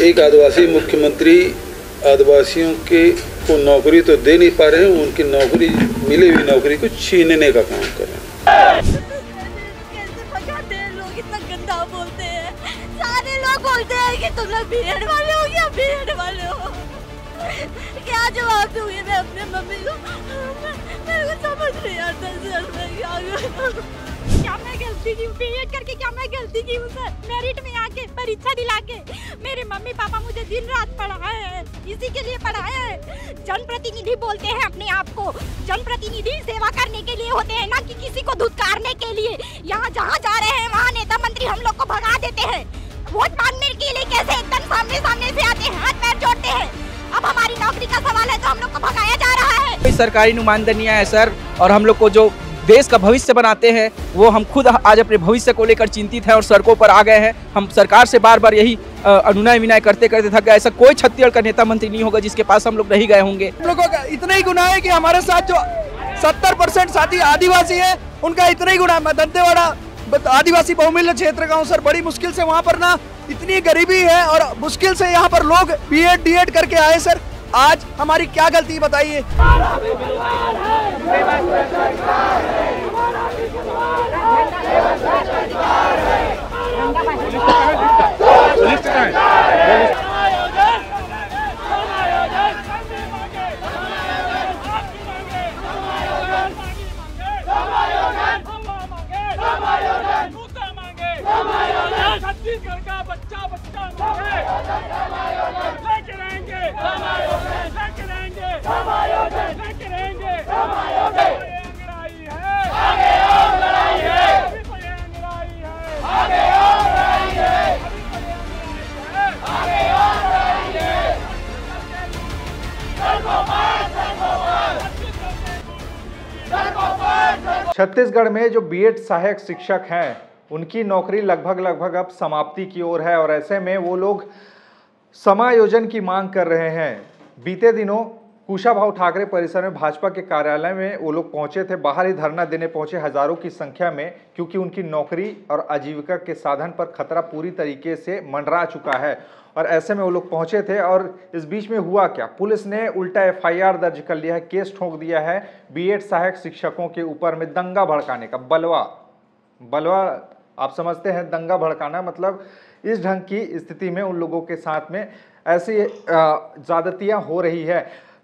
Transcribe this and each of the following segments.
एक आदिवासी मुख्यमंत्री आदिवासियों के को नौकरी तो दे नहीं पा रहे हैं, उनकी नौकरी मिली हुई नौकरी को छीनने का काम कर रहे हैं। कैसे पकाते हैं लोग, इतना गंदा बोलते हैं। सारे लोग बोलते हैं कि तुम लोग बीएड वाले हो या बीएड वाले हो। क्या जवाब दूंगी मैं अपने मम्मी को? मेरे को समझ नहीं आता सर, मैं क्या करूं? क्या मैं गलती की? बीएड करके क्या मैं गलती की हूँ सर? मेरिट में आके परीक्षा दिला के मेरे मम्मी पापा मुझे दिन रात पढ़ाए हैं, इसी के लिए पढ़ाए हैं। जनप्रतिनिधि बोलते हैं अपने आप को, जनप्रतिनिधि सेवा करने के लिए होते हैं, ना कि किसी को धुतकारने के लिए। यहाँ जहाँ जा रहे हैं वहाँ नेता मंत्री हम लोग को भगा देते हैं। वोट मांगने के लिए कैसे एकदम सामने सामने से आते हैं, हाथ पैर जोड़ते हैं। अब हमारी नौकरी का सवाल है तो हम लोग को भगाया जा रहा है। कोई सरकारी नुमाइंदनियां है सर, और हम लोग को जो देश का भविष्य बनाते हैं वो हम खुद आज अपने भविष्य को लेकर चिंतित हैं और सड़कों पर आ गए हैं। हम सरकार से बार बार यही अनुनय विनय करते करते थक गए। ऐसा कोई छत्तीसगढ़ का नेता मंत्री नहीं होगा जिसके पास हम लोग नहीं गए होंगे। हम लोगों का इतना ही गुनाह है कि हमारे साथ जो 70% साथी आदिवासी है, उनका इतना ही गुनाह। मैं दंतेवाड़ा आदिवासी बहुमूल्य क्षेत्र का हूँ सर। बड़ी मुश्किल से वहाँ पर ना इतनी गरीबी है और मुश्किल से यहाँ पर लोग बीएड डीएड करके आए सर। आज हमारी क्या गलती बताइए? छत्तीसगढ़ का बच्चा लेके रहेंगे, लेके रहेंगे, लेके रहेंगे। लड़ाई है, आगे और लड़ाई है, लड़ाई है, आगे और लड़ाई है, आगे और लड़ाई है। छत्तीसगढ़ में जो बीएड सहायक शिक्षक हैं उनकी नौकरी लगभग अब समाप्ति की ओर है और ऐसे में वो लोग समायोजन की मांग कर रहे हैं। बीते दिनों कुशाभाऊ ठाकरे परिसर में भाजपा के कार्यालय में वो लोग पहुंचे थे। बाहर ही धरना देने पहुंचे हजारों की संख्या में, क्योंकि उनकी नौकरी और आजीविका के साधन पर खतरा पूरी तरीके से मंडरा चुका है। और ऐसे में वो लोग पहुंचे थे और इस बीच में हुआ क्या? पुलिस ने उल्टा एफआईआर दर्ज कर लिया है, केस ठोक दिया है बीएड सहायक शिक्षकों के ऊपर में दंगा भड़काने का। बलवा आप समझते हैं, दंगा भड़काना मतलब इस ढंग की स्थिति में उन लोगों के साथ में ऐसी ज्यादतियां हो रही है।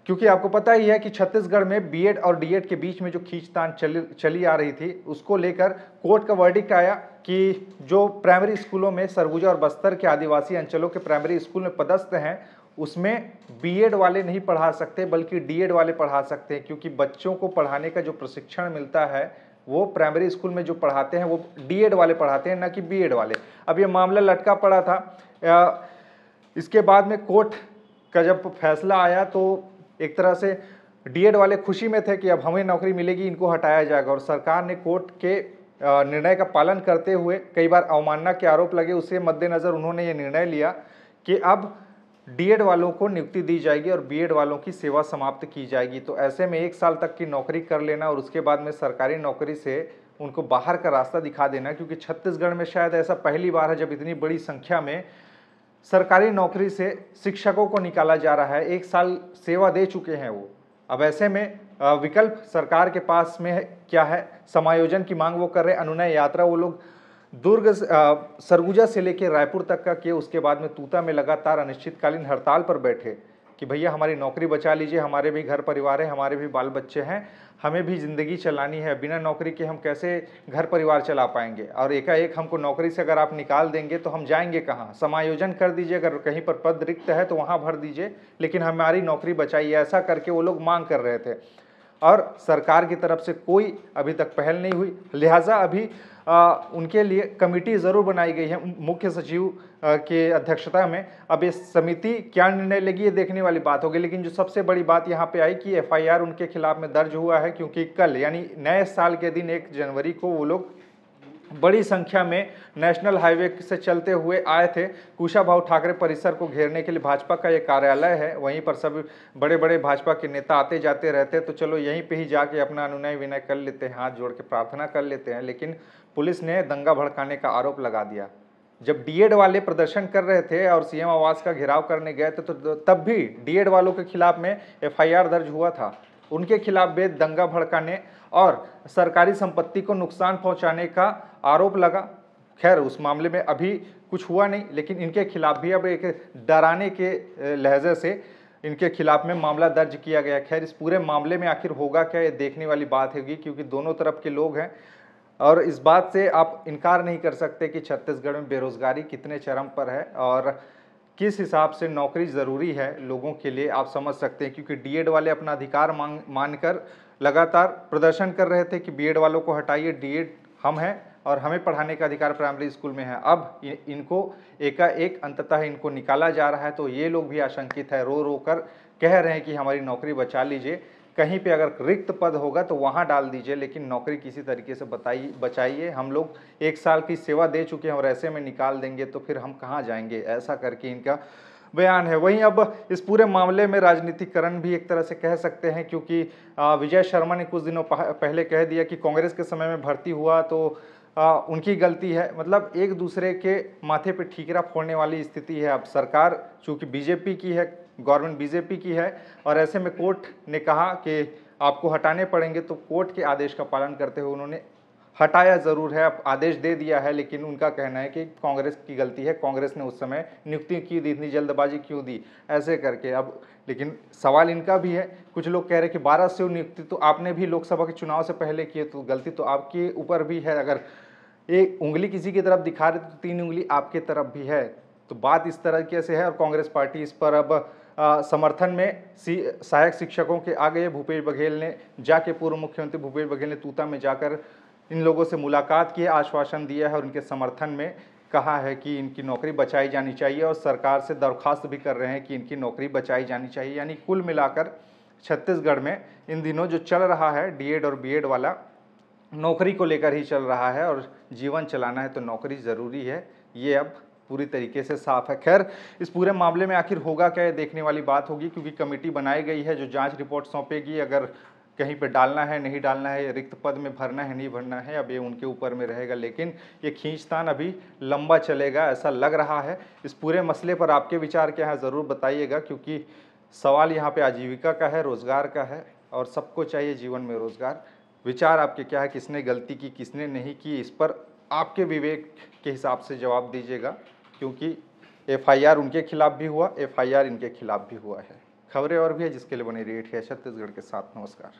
क्योंकि आपको पता ही है कि छत्तीसगढ़ में बीएड और डीएड के बीच में जो खींचतान चली आ रही थी, उसको लेकर कोर्ट का वर्डिक्ट आया कि जो प्राइमरी स्कूलों में सरगुजा और बस्तर के आदिवासी अंचलों के प्राइमरी स्कूल में पदस्थ हैं उसमें बीएड वाले नहीं पढ़ा सकते बल्कि डीएड वाले पढ़ा सकते हैं, क्योंकि बच्चों को पढ़ाने का जो प्रशिक्षण मिलता है वो प्राइमरी स्कूल में जो पढ़ाते हैं वो डीएड वाले पढ़ाते हैं, ना कि बीएड वाले। अब ये मामला लटका पड़ा था। इसके बाद में कोर्ट का जब फैसला आया तो एक तरह से डीएड वाले खुशी में थे कि अब हमें नौकरी मिलेगी, इनको हटाया जाएगा। और सरकार ने कोर्ट के निर्णय का पालन करते हुए, कई बार अवमानना के आरोप लगे, उसके मद्देनज़र उन्होंने ये निर्णय लिया कि अब डीएड वालों को नियुक्ति दी जाएगी और बीएड वालों की सेवा समाप्त की जाएगी। तो ऐसे में 1 साल तक की नौकरी कर लेना और उसके बाद में सरकारी नौकरी से उनको बाहर का रास्ता दिखा देना, क्योंकि छत्तीसगढ़ में शायद ऐसा पहली बार है जब इतनी बड़ी संख्या में सरकारी नौकरी से शिक्षकों को निकाला जा रहा है। 1 साल सेवा दे चुके हैं वो। अब ऐसे में विकल्प सरकार के पास में क्या है? समायोजन की मांग वो कर रहे हैं। अनुनय यात्रा वो लोग दुर्ग सरगुजा से लेकर रायपुर तक का किए। उसके बाद में तूता में लगातार अनिश्चितकालीन हड़ताल पर बैठे कि भैया हमारी नौकरी बचा लीजिए, हमारे भी घर परिवार है, हमारे भी बाल बच्चे हैं, हमें भी ज़िंदगी चलानी है, बिना नौकरी के हम कैसे घर परिवार चला पाएंगे? और एकाएक हमको नौकरी से अगर आप निकाल देंगे तो हम जाएंगे कहाँ? समायोजन कर दीजिए, अगर कहीं पर पद रिक्त है तो वहाँ भर दीजिए, लेकिन हमारी नौकरी बचाइए। ऐसा करके वो लोग मांग कर रहे थे और सरकार की तरफ से कोई अभी तक पहल नहीं हुई। लिहाजा अभी उनके लिए कमेटी ज़रूर बनाई गई है मुख्य सचिव के अध्यक्षता में। अब इस समिति क्या निर्णय लेगी ये देखने वाली बात होगी। लेकिन जो सबसे बड़ी बात यहाँ पे आई कि एफआईआर उनके खिलाफ में दर्ज हुआ है, क्योंकि कल यानी नए साल के दिन 1 जनवरी को वो लोग बड़ी संख्या में नेशनल हाईवे से चलते हुए आए थे। कुशाभाऊ ठाकरे परिसर को घेरने के लिए भाजपा का ये कार्यालय है, वहीं पर सब बड़े बड़े भाजपा के नेता आते जाते रहते, तो चलो यहीं पे ही जाके अपना अनुनय विनय कर लेते हैं, हाथ जोड़ के प्रार्थना कर लेते हैं। लेकिन पुलिस ने दंगा भड़काने का आरोप लगा दिया। जब डीएड वाले प्रदर्शन कर रहे थे और सीएम आवास का घेराव करने गए थे तो तब भी डीएड वालों के खिलाफ में एफआईआर दर्ज हुआ था। उनके खिलाफ भी दंगा भड़काने और सरकारी संपत्ति को नुकसान पहुंचाने का आरोप लगा। खैर उस मामले में अभी कुछ हुआ नहीं, लेकिन इनके खिलाफ भी अब एक डराने के लहजे से इनके खिलाफ में मामला दर्ज किया गया। खैर इस पूरे मामले में आखिर होगा क्या, ये देखने वाली बात होगी, क्योंकि दोनों तरफ के लोग हैं और इस बात से आप इनकार नहीं कर सकते कि छत्तीसगढ़ में बेरोजगारी कितने चरम पर है और किस हिसाब से नौकरी ज़रूरी है लोगों के लिए, आप समझ सकते हैं। क्योंकि डीएड वाले अपना अधिकार मानकर लगातार प्रदर्शन कर रहे थे कि बीएड वालों को हटाइए, डीएड हम हैं और हमें पढ़ाने का अधिकार प्राइमरी स्कूल में है। अब इनको एकाएक अंततः इनको निकाला जा रहा है, तो ये लोग भी आशंकित है, रो रो कर कह रहे हैं कि हमारी नौकरी बचा लीजिए, कहीं पे अगर रिक्त पद होगा तो वहाँ डाल दीजिए, लेकिन नौकरी किसी तरीके से बचाइए। हम लोग 1 साल की सेवा दे चुके हैं और ऐसे में निकाल देंगे तो फिर हम कहाँ जाएंगे, ऐसा करके इनका बयान है। वहीं अब इस पूरे मामले में राजनीतिकरण भी एक तरह से कह सकते हैं, क्योंकि विजय शर्मा ने कुछ दिनों पहले कह दिया कि कांग्रेस के समय में भर्ती हुआ तो उनकी गलती है। मतलब एक दूसरे के माथे पे ठीकरा फोड़ने वाली स्थिति है। अब सरकार चूंकि बीजेपी की है, गवर्नमेंट बीजेपी की है और ऐसे में कोर्ट ने कहा कि आपको हटाने पड़ेंगे, तो कोर्ट के आदेश का पालन करते हुए उन्होंने हटाया ज़रूर है, अब आदेश दे दिया है, लेकिन उनका कहना है कि कांग्रेस की गलती है, कांग्रेस ने उस समय नियुक्ति क्यों दी, इतनी जल्दबाजी क्यों दी, ऐसे करके। अब लेकिन सवाल इनका भी है, कुछ लोग कह रहे हैं कि 1200 नियुक्ति तो आपने भी लोकसभा के चुनाव से पहले किए, तो गलती तो आपके ऊपर भी है। अगर एक उंगली किसी की तरफ दिखा रहे तो 3 उंगली आपके तरफ भी है। तो बात इस तरीके से है और कांग्रेस पार्टी इस पर अब समर्थन में सहायक शिक्षकों के आ गए। भूपेश बघेल ने जाके, पूर्व मुख्यमंत्री भूपेश बघेल ने तूता में जाकर इन लोगों से मुलाकात की, आश्वासन दिया है और उनके समर्थन में कहा है कि इनकी नौकरी बचाई जानी चाहिए और सरकार से दरख्वास्त भी कर रहे हैं कि इनकी नौकरी बचाई जानी चाहिए। यानी कुल मिलाकर छत्तीसगढ़ में इन दिनों जो चल रहा है डीएड और बीएड वाला, नौकरी को लेकर ही चल रहा है और जीवन चलाना है तो नौकरी ज़रूरी है, ये अब पूरी तरीके से साफ है। खैर इस पूरे मामले में आखिर होगा क्या, ये देखने वाली बात होगी, क्योंकि कमेटी बनाई गई है जो जांच रिपोर्ट सौंपेगी। अगर कहीं पे डालना है, नहीं डालना है, रिक्त पद में भरना है, नहीं भरना है, अब ये उनके ऊपर में रहेगा। लेकिन ये खींचतान अभी लंबा चलेगा ऐसा लग रहा है। इस पूरे मसले पर आपके विचार क्या है ज़रूर बताइएगा, क्योंकि सवाल यहाँ पे आजीविका का है, रोज़गार का है और सबको चाहिए जीवन में रोज़गार। विचार आपके क्या है, किसने गलती की, किसने नहीं की, इस पर आपके विवेक के हिसाब से जवाब दीजिएगा, क्योंकि एफआईआर उनके खिलाफ भी हुआ, एफआईआर इनके खिलाफ भी हुआ है। खबरें और भी है जिसके लिए बनी रहिए छत्तीसगढ़ के साथ। नमस्कार।